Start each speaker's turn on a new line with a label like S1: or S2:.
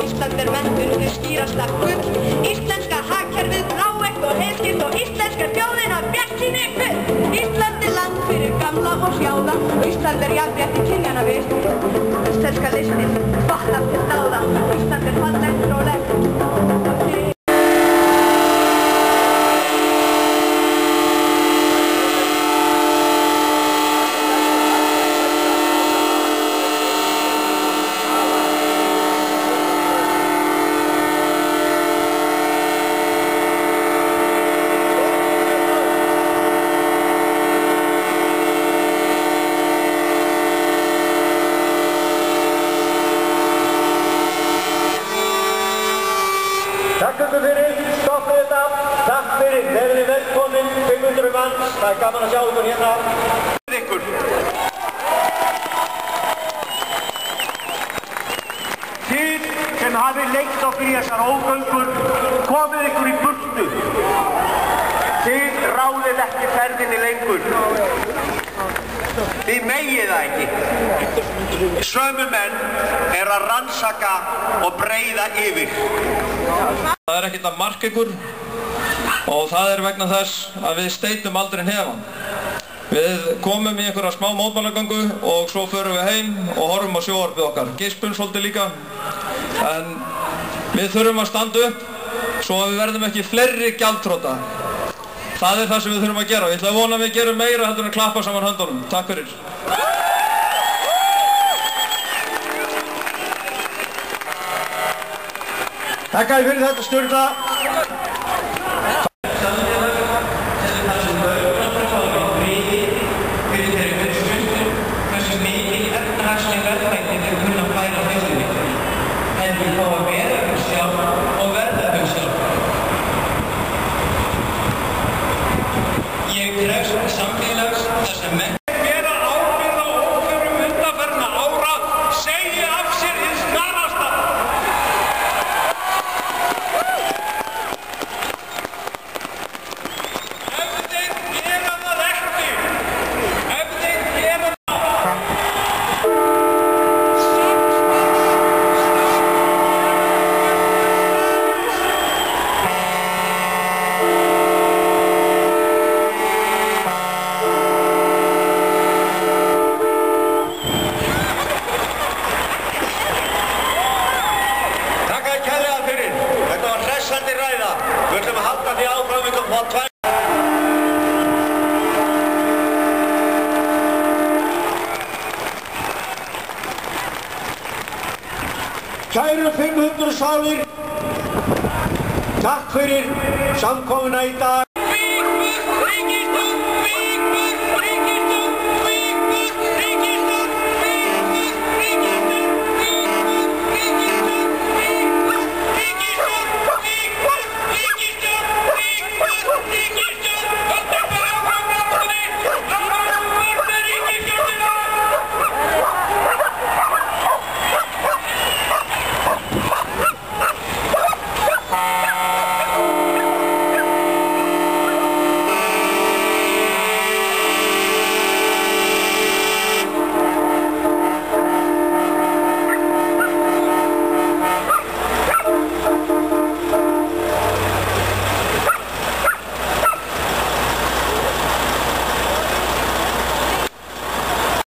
S1: Ísland menntun við skýrasta gull. Íslenska hagkerfið bláeygt og heiðskýrt og íslenska þjóðin af bjartsýni full. Ísland land fyrir gamla og sjáða. Ísland jafnrétti kynjanna við. Íslenska listin batnar til dáða. Ísland fallegt og lett.
S2: Takk fyrir, stoppið þetta. Takk fyrir, þeir eru velkomin, 500 manns. Það gaman að sjá ykkur hérna. Þið sem hafið leitt okkur í þessar ógöngur, komið ykkur í burtu. Þið ráðið ekki ferðinni lengur. Þið megið það ekki. Sömu menn að rannsaka og breiða yfir.
S3: Það ekkert að marka ykkur og það vegna þess að við steytum aldrei hnefann. Við komum í einhverja smá mótmælagöngu og svo förum við heim og horfum á sjónvarpið okkar. Gispum svolítið líka, en við þurfum að standa upp svo að við verðum ekki fleiri gjaldþrota. Það það sem við þurfum að gera. Ég ætla að vona að við gerum meira heldur en klappa saman höndunum. Takk fyrir.
S2: Takk fyrir þetta, Sturla. Kæru 500 sálir, takk fyrir samkomuna í dag.